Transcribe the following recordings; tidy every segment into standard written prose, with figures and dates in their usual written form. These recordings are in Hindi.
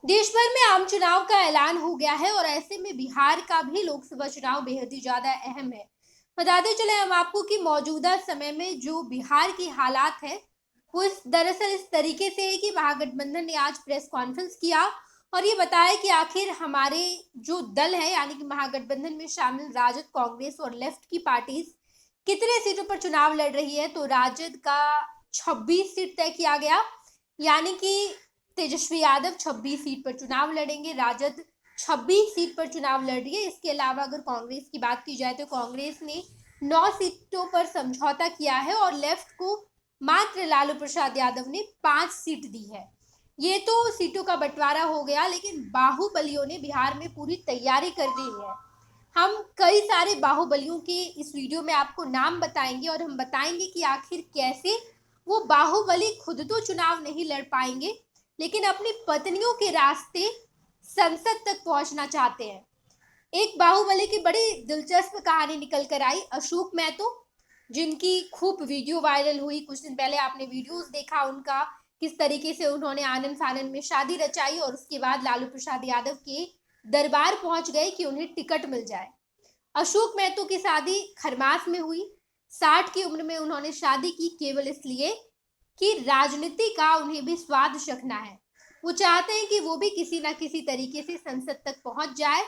देश भर में आम चुनाव का ऐलान हो गया है और ऐसे में बिहार का भी लोकसभा चुनाव बेहद ही ज्यादा अहम है। बताते चले हम आपको कि मौजूदा समय में जो बिहार की हालात है वो दरअसल इस तरीके से है कि महागठबंधन ने आज प्रेस कॉन्फ्रेंस किया और ये बताया कि आखिर हमारे जो दल है यानी कि महागठबंधन में शामिल राजद, कांग्रेस और लेफ्ट की पार्टीज कितने सीटों पर चुनाव लड़ रही है। तो राजद का 26 सीट तय किया गया, यानी कि तेजस्वी यादव 26 सीट पर चुनाव लड़ेंगे, राजद 26 सीट पर चुनाव लड़ रही है। इसके अलावा अगर कांग्रेस की बात की जाए तो कांग्रेस ने 9 सीटों पर समझौता किया है और लेफ्ट को मात्र लालू प्रसाद यादव ने 5 सीट दी है। ये तो सीटों का बंटवारा हो गया, लेकिन बाहुबलियों ने बिहार में पूरी तैयारी कर ली है। हम कई सारे बाहुबलियों के इस वीडियो में आपको नाम बताएंगे और हम बताएंगे कि आखिर कैसे वो बाहुबली खुद तो चुनाव नहीं लड़ पाएंगे लेकिन अपनी पत्नियों के रास्ते संसद तक पहुंचना चाहते हैं। एक बाहुबली की बड़ी दिलचस्प कहानी निकल कर आई, अशोक महतो, जिनकी खूब वीडियो वायरल हुई। कुछ दिन पहले आपने वीडियोस देखा उनका, किस तरीके से उन्होंने आनंद फानंद में शादी रचाई और उसके बाद लालू प्रसाद यादव के दरबार पहुंच गए कि उन्हें टिकट मिल जाए। अशोक महतो की शादी खरमास में हुई। 60 की उम्र में उन्होंने शादी की केवल इसलिए कि राजनीति का उन्हें भी स्वाद चखना है। वो चाहते हैं कि वो भी किसी ना किसी तरीके से संसद तक पहुंच जाए।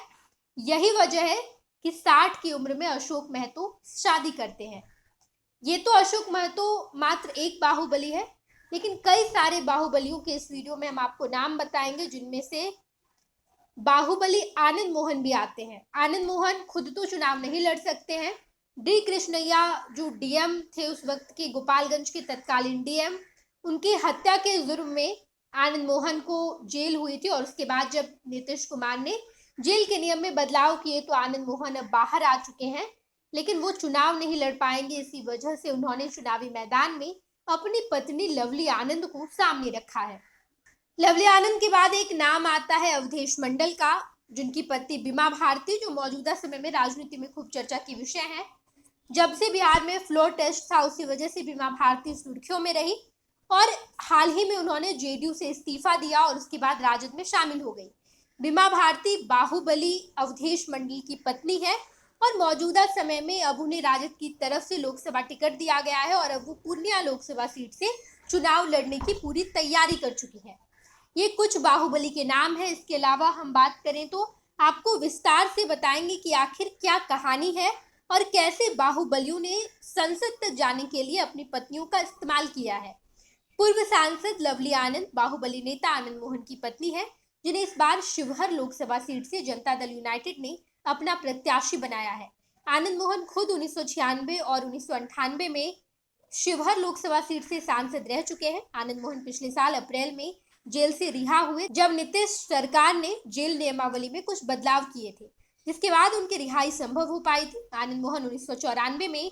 यही वजह है कि 60 की उम्र में अशोक महतो शादी करते हैं। ये तो अशोक महतो मात्र एक बाहुबली है, लेकिन कई सारे बाहुबलियों के इस वीडियो में हम आपको नाम बताएंगे, जिनमें से बाहुबली आनंद मोहन भी आते हैं। आनंद मोहन खुद तो चुनाव नहीं लड़ सकते हैं। डी कृष्णैया जो डीएम थे उस वक्त के, गोपालगंज के तत्कालीन डीएम, उनकी हत्या के जुर्म में आनंद मोहन को जेल हुई थी और उसके बाद जब नीतीश कुमार ने जेल के नियम में बदलाव किए तो आनंद मोहन अब बाहर आ चुके हैं, लेकिन वो चुनाव नहीं लड़ पाएंगे। इसी वजह से उन्होंने चुनावी मैदान में अपनी पत्नी लवली आनंद को सामने रखा है। लवली आनंद के बाद एक नाम आता है अवधेश मंडल का, जिनकी पत्नी बीमा भारती, जो मौजूदा समय में राजनीति में खूब चर्चा की विषय है। जब से बिहार में फ्लोर टेस्ट था उसी वजह से बीमा भारती सुर्खियों में रही और हाल ही में उन्होंने जेडीयू से इस्तीफा दिया और उसके बाद राजद में शामिल हो गई। बीमा भारती बाहुबली अवधेश मंडल की पत्नी है और मौजूदा समय में अब उन्हें राजद की तरफ से लोकसभा टिकट दिया गया है और अब वो पूर्णिया लोकसभा सीट से चुनाव लड़ने की पूरी तैयारी कर चुकी है। ये कुछ बाहुबली के नाम है। इसके अलावा हम बात करें तो आपको विस्तार से बताएंगे कि आखिर क्या कहानी है और कैसे बाहुबलियों ने संसद तक जाने के लिए अपनी पत्नियों का इस्तेमाल किया है। पूर्व सांसद लवली आनंद बाहुबली नेता आनंद मोहन की पत्नी है, जिन्हें इस बार शिवहर लोकसभा सीट से जनता दल यूनाइटेड ने अपना प्रत्याशी बनाया है। आनंद मोहन खुद 1996 और 1998 में शिवहर लोकसभा सीट से सांसद रह चुके हैं। आनंद मोहन पिछले साल अप्रैल में जेल से रिहा हुए जब नीतीश सरकार ने जेल नियमावली में कुछ बदलाव किए थे, जिसके बाद उनकी रिहाई संभव हो पाई थी। आनंद मोहन 1994 में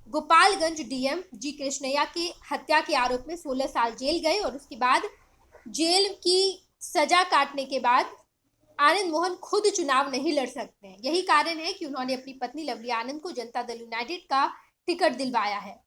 गोपालगंज डीएम जी कृष्णैया की हत्या के आरोप में 16 साल जेल गए और उसके बाद जेल की सजा काटने के बाद आनंद मोहन खुद चुनाव नहीं लड़ सकते हैं। यही कारण है कि उन्होंने अपनी पत्नी लवली आनंद को जनता दल यूनाइटेड का टिकट दिलवाया है।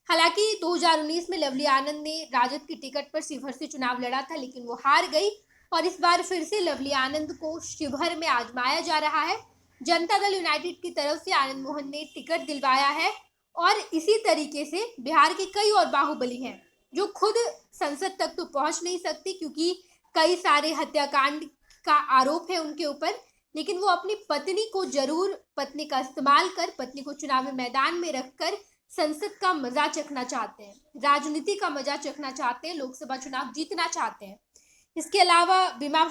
हालांकि 2019 में लवली आनंद ने राजद की टिकट पर शिवहर से चुनाव लड़ा था, लेकिन वो हार गई और इस बार फिर से लवली आनंद को शिवहर में आजमाया जा रहा है। जनता दल यूनाइटेड की तरफ से आनंद मोहन ने टिकट दिलवाया है और इसी तरीके से बिहार के कई और बाहुबली हैं जो खुद संसद तक तो पहुंच नहीं सकती, क्योंकि कई सारे हत्याकांड का आरोप है उनके ऊपर, लेकिन वो अपनी पत्नी को जरूर, पत्नी का इस्तेमाल कर, पत्नी को चुनावी मैदान में रखकर संसद का मजा चखना चाहते हैं, राजनीति का मजा चखना चाहते हैं, लोकसभा चुनाव जीतना चाहते हैं। इसके अलावा बीमा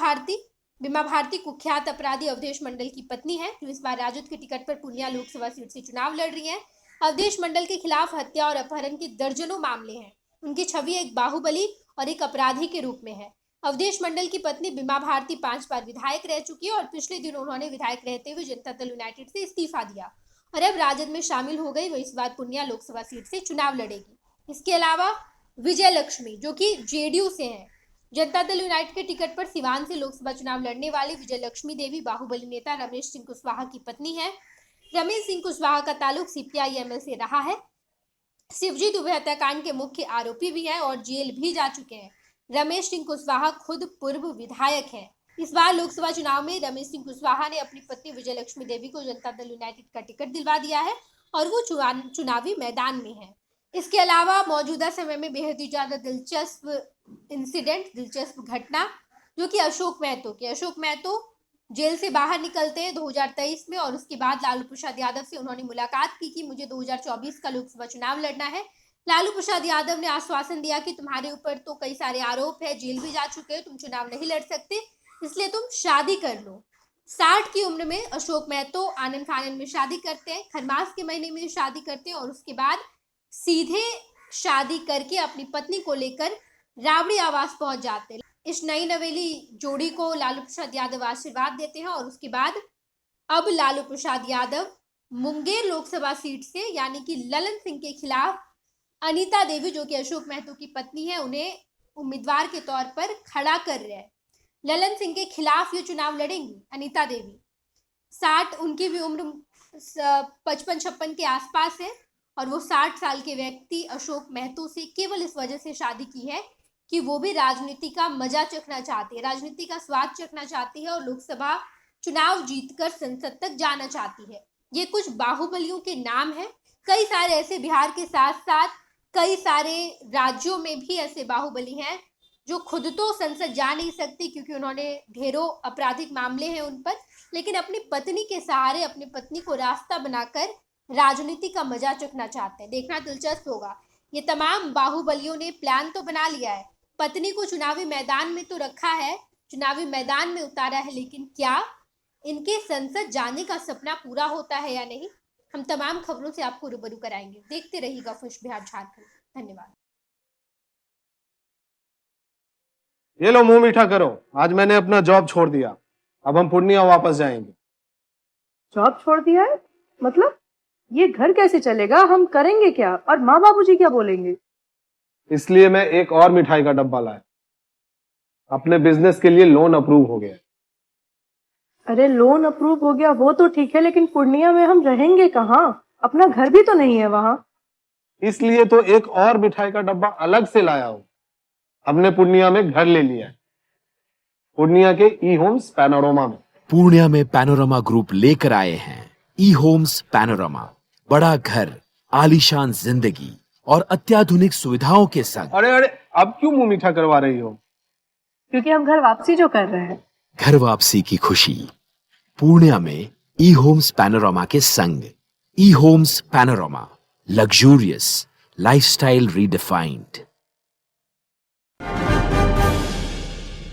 भारती कुख्यात अपराधी अवधेश मंडल की पत्नी है, जो इस बार राजद के टिकट पर पूर्णिया लोकसभा सीट से चुनाव लड़ रही है। अवधेश मंडल के खिलाफ हत्या और अपहरण के दर्जनों मामले हैं। उनकी छवि एक बाहुबली और एक अपराधी के रूप में है। अवधेश मंडल की पत्नी बीमा भारती 5 बार विधायक रह चुकी है और पिछले दिनों उन्होंने विधायक रहते हुए जनता दल यूनाइटेड से इस्तीफा दिया और अब राजद में शामिल हो गई। वो इस बार पूर्णिया लोकसभा सीट से चुनाव लड़ेगी। इसके अलावा विजय लक्ष्मी, जो कि जेडीयू से हैं, जनता दल यूनाइटेड के टिकट पर सिवान से लोकसभा चुनाव लड़ने वाली विजय लक्ष्मी देवी बाहुबली नेता रमेश सिंह कुशवाहा की पत्नी है। रमेश सिंह कुशवाहा का ताल्लुक सीपीआई एमएल से रहा है। शिवजी दुबे हत्याकांड के मुख्य आरोपी भी हैं और जेल भी जा चुके हैं। रमेश सिंह कुशवाहा खुद पूर्व विधायक हैं। इस बार लोकसभा चुनाव में रमेश सिंह कुशवाहा ने अपनी पत्नी विजयलक्ष्मी देवी को जनता दल यूनाइटेड का टिकट दिलवा दिया है और वो चुनावी मैदान में है। इसके अलावा मौजूदा समय में बेहद ही ज्यादा दिलचस्प घटना जो कि अशोक महतो जेल से बाहर निकलते हैं 2023 में और उसके बाद लालू प्रसाद यादव से उन्होंने मुलाकात की कि मुझे 2024 का लोकसभा चुनाव लड़ना है। लालू प्रसाद यादव ने आश्वासन दिया कि तुम्हारे ऊपर तो कई सारे आरोप है, जेल भी जा चुके हो, तुम चुनाव नहीं लड़ सकते, इसलिए तुम शादी कर लो। 60 की उम्र में अशोक महतो आनंद फानन में शादी करते हैं, खरमास के महीने में शादी करते हैं और उसके बाद सीधे शादी करके अपनी पत्नी को लेकर राबड़ी आवास पहुंच जाते हैं। इस नई नवेली जोड़ी को लालू प्रसाद यादव आशीर्वाद देते हैं और उसके बाद अब लालू प्रसाद यादव मुंगेर लोकसभा सीट से यानी कि ललन सिंह के खिलाफ अनीता देवी जो कि अशोक महतो की पत्नी है उन्हें उम्मीदवार के तौर पर खड़ा कर रहे हैं। ललन सिंह के खिलाफ ये चुनाव लड़ेंगी अनीता देवी। 60 उनकी भी उम्र 55-56 के आसपास है और वो 60 साल के व्यक्ति अशोक महतो से केवल इस वजह से शादी की है कि वो भी राजनीति का मजा चखना चाहती है, राजनीति का स्वाद चखना चाहती है और लोकसभा चुनाव जीतकर संसद तक जाना चाहती है। ये कुछ बाहुबलियों के नाम है। कई सारे ऐसे बिहार के साथ साथ कई सारे राज्यों में भी ऐसे बाहुबली हैं जो खुद तो संसद जा नहीं सकती क्योंकि उन्होंने ढेरों आपराधिक मामले हैं उन पर, लेकिन अपनी पत्नी के सहारे अपनी पत्नी को रास्ता बनाकर राजनीति का मजा चखना चाहते हैं। देखना दिलचस्प होगा। ये तमाम बाहुबलियों ने प्लान तो बना लिया है, पत्नी को चुनावी मैदान में तो रखा है, चुनावी मैदान में उतारा है, लेकिन क्या इनके संसद जाने का सपना पूरा होता है या नहीं, हम तमाम खबरों से आपको रूबरू कराएंगे। देखते रहिएगा खुश बिहार झारखंड। धन्यवाद। ये लो मुंह मीठा करो, आज मैंने अपना जॉब छोड़ दिया, अब हम पूर्णिया वापस जाएंगे। जॉब छोड़ दिया है? मतलब ये घर कैसे चलेगा, हम करेंगे क्या और माँ बाबूजी क्या बोलेंगे? इसलिए मैं एक और मिठाई का डब्बा लाया, अपने बिजनेस के लिए लोन अप्रूव हो गया। अरे लोन अप्रूव हो गया वो तो ठीक है, लेकिन पूर्णिया में हम रहेंगे कहाँ? अपना घर भी तो नहीं है वहाँ। इसलिए तो एक और मिठाई का डब्बा अलग से लाया हूँ। हमने पूर्णिया में घर ले लिया है, पूर्णिया के ई होम्स पैनोरमा में। पूर्णिया में पैनोरमा ग्रुप लेकर आए हैं ई होम्स पैनोरमा, बड़ा घर, आलीशान जिंदगी और अत्याधुनिक सुविधाओं के संग। अरे अरे अब क्यों मुंह मीठा करवा रही हो? क्योंकि हम घर वापसी जो कर रहे हैं। घर वापसी की खुशी पूर्णिया में ई होम्स पैनोरमा के संग। ई Homes Panorama, luxurious lifestyle redefined.